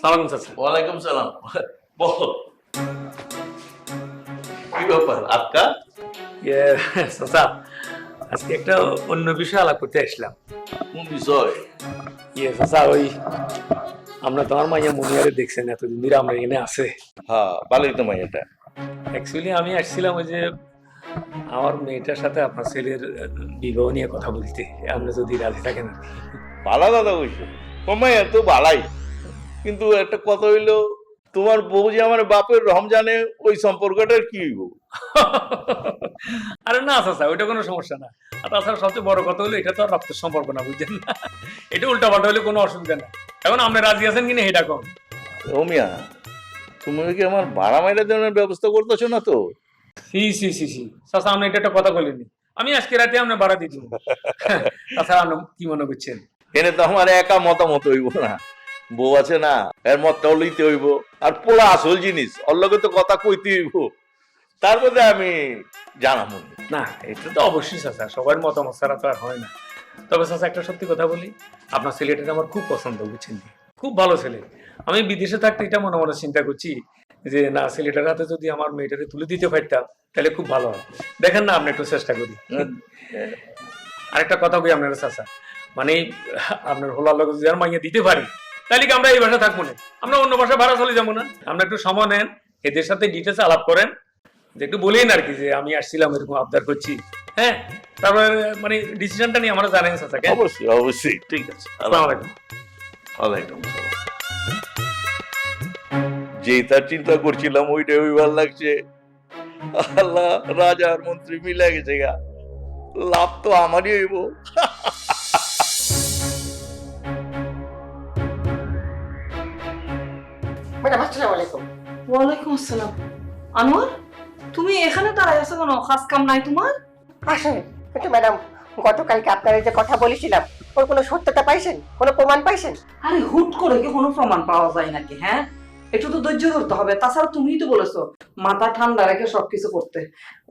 সালাম চাচা। ওয়ালাইকুম সালাম। বল কি ব্যাপার আক্কা? ইয়ে চাচা, আজকে একটা অন্য বিষয় আলাপ করতে আসলাম। কোন বিষয়? ইয়ে চাচা, ওই আমরা তোমার মাইয়া মুনিয়ারে দেখছেন এতদিন ধরে আমরা এখানে আছে। হ্যাঁ ভালোই তো মাইয়াটা। অ্যাকচুয়ালি আমি আসছিলাম ওই যে আমার মেয়েটার সাথে আপনার ছেলের বিবাহ নিয়ে কথা বলতে, আপনি যদি রাজি থাকেন আর কি। ভালো কথা কইছো, তোমার মাইয়া তো ভালাই, কিন্তু একটা কথা হইলো, তোমার বউ যে আমার বাপের রমজানে ওই সম্পর্কটার কি হইব? আরে না চাচা, ওইটা কোনো সমস্যা না। আর তাছাড়া সবচেয়ে বড় কথা হলো এটা তো আর রক্তের সম্পর্ক না, বুঝছেন না? এটা উল্টা পাল্টা হলে কোনো অসুবিধা না। এখন আপনি রাজি আছেন কিনা এটা কম। ও মিয়া, তুমি কি আমার ভাড়া মাইরা দেওয়ার ব্যবস্থা করতেছো না তো? সি সি সি সি চাচা, আপনি এটা একটা কথা বলেনি। আমি আজকে রাতে আপনার ভাড়া দিয়ে দিব। তাছাড়া আপনি কি মনে করছেন? এনে তো আমার একা মতামত হইব না, বউ আছে না, এর মতটাও লইতে হইব। আর পোলা আসল জিনিস, ওর লগে তো কথা কইতে হইব, তার মধ্যে আমি জানাবো। না, এটা তো অবশ্যই চাচা, সবার মতামত ছাড়া তো আর হয় না। তবে চাচা একটা সত্যি কথা বলি, আপনার ছেলেটা আমার খুব পছন্দ, বুঝছেন কি? খুব ভালো ছেলে। আমি বিদেশে থাকতে এটা মনে মনে চিন্তা করছি যে না, ছেলেটার হাতে যদি আমার মেয়েটাকে তুলে দিতে পারতাম তাহলে খুব ভালো হয়। দেখেন না, আপনি একটু চেষ্টা করি। আরেকটা কথা বলি আপনার চাচা, মানে আপনার হোলার লোক যদি আর মাইয়া দিতে পারি তাহলে কি আমরা এই বাসা থাকবো না, আমরা অন্য বাসায় ভাড়া চলে যাবো না? আমরা একটু সময় নেন, এদের সাথে ডিটেলস আলাপ করেন, যে একটু বলেন আর কি যে আমি আসছিলাম এরকম আবদার করছি। হ্যাঁ, তারপরে মানে ডিসিশনটা নিয়ে আমরা জানেন চাচা। অবশ্যই অবশ্যই, ঠিক আছে। আসসালামু আলাইকুম। ওয়ালাইকুম সালাম। যে তার চিন্তা করছিলাম ওইটাই ওইবার লাগছে। আল্লাহ, রাজা আর মন্ত্রী মিলে গেছে গা, লাভ তো আমারই হইব। ম্যাডাম আসসালামু আলাইকুম। ওয়ালাইকুম আসসালাম। আনোয়ার, তুমি এখানে দাঁড়ায় আছো কেন? কাজ কাম নাই তোমার? আসেন কিন্তু ম্যাডাম, গতকালকে আপনার এই যে কথা বলেছিলাম, ওর কোনো সত্যতা পাইছেন, কোনো প্রমাণ পাইছেন? আরে হুট করে কি কোনো প্রমাণ পাওয়া যায় নাকি? হ্যাঁ, একটু তো ধৈর্য ধরতে হবে। তাছাড়া তুমিই তো বলেছো মাথা ঠান্ডা রেখে সবকিছু করতে।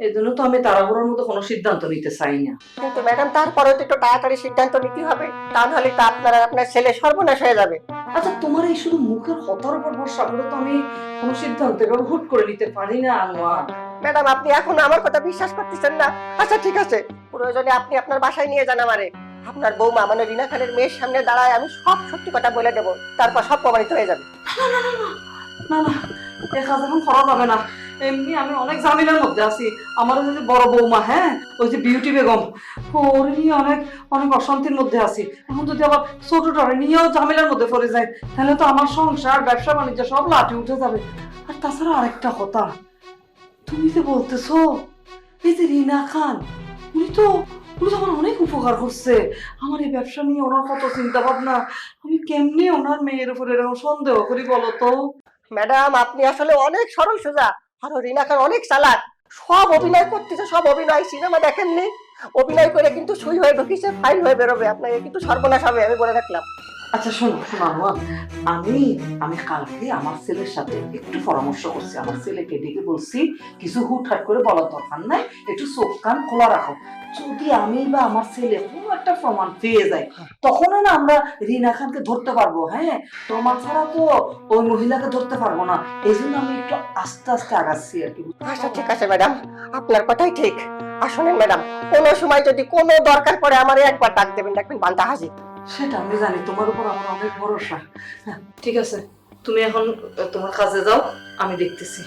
এই জন্য তো আমি তাড়াহুড়োর মতো কোনো সিদ্ধান্ত নিতে চাই না। কিন্তু ম্যাডাম তারপরেও তো একটু তাড়াতাড়ি সিদ্ধান্ত নিতে হবে, তা নাহলে তো আপনার আর আপনার ছেলে সর্বনাশ হয়ে যাবে। আচ্ছা, তোমার এই শুধু মুখের কথার উপর ভরসা করে তো আমি কোনো সিদ্ধান্ত এভাবে হুট করে নিতে পারি না আনোয়ার। ম্যাডাম আপনি এখন আমার কথা বিশ্বাস করতেছেন না? আচ্ছা ঠিক আছে, প্রয়োজনে আপনি আপনার বাসায় নিয়ে যান আমারে। আপনার বৌমা মানে রিনা খানের মেয়ের সামনে দাঁড়ায় আমি সব সত্যি কথা বলে দেবো, তারপর সব প্রমাণিত হয়ে যাবে। না না, এ কাজ এখন করা যাবে না। এমনি আমি অনেক ঝামেলার মধ্যে আছি। আমার ওই যে বড় বৌমা, হ্যাঁ, ওই যে বিউটি বেগম, ওর নিয়ে অনেক অনেক অশান্তির মধ্যে আছি। এখন যদি আবার ছোটটারে নিয়েও ঝামেলার মধ্যে পড়ে যায় তাহলে তো আমার সংসার ব্যবসা বাণিজ্য সব লাঠি উঠে যাবে। আর তাছাড়া আরেকটা কথা, তুমি যে বলতেছো এই যে রিনা খান, উনি তো আমার অনেক উপকার করছে। আমার এই ব্যবসা নিয়ে ওনার কত চিন্তা ভাবনা, আমি কেমনি ওনার মেয়ের উপর এরকম সন্দেহ করি বলো তো? ম্যাডাম আপনি আসলে অনেক সরল সোজা, আর রিনা খান অনেক চালাক। সব অভিনয় করতেছে, সব অভিনয়, সিনেমা দেখেননি? অভিনয় করে কিন্তু সুই হয়ে ঢুকিছে, ফাইল হয়ে বেরোবে, আপনাকে কিন্তু সর্বনাশ হবে, আমি বলে রাখলাম। আচ্ছা শোনো শোনো আনোয়ার, আমি আমি কালকে আমার ছেলের সাথে একটু পরামর্শ করছি। আমার ছেলেকে ডেকে বলছি কিছু হুটহাট করে বলার দরকার নাই, একটু চোখ কান খোলা রাখো। যদি আমি বা আমার ছেলে কোনো একটা প্রমাণ পেয়ে যায় তখন না আমরা রিনা খানকে ধরতে পারবো। হ্যাঁ, প্রমাণ ছাড়া তো ওই মহিলাকে ধরতে পারবো না। এই জন্য আমি একটু আস্তে আস্তে আগাচ্ছি আর কি। আচ্ছা ঠিক আছে ম্যাডাম, আপনার কথাই ঠিক। আসুন ম্যাডাম, কোনো সময় যদি কোনো দরকার পড়ে আমার একবার ডাক দেবেন, দেখবেন বান্দা হাজির। সেটা আমি জানি, তোমার উপর আমার অনেক ভরসা। হ্যাঁ ঠিক আছে, তুমি এখন তোমার কাজে যাও, আমি দেখতেছি।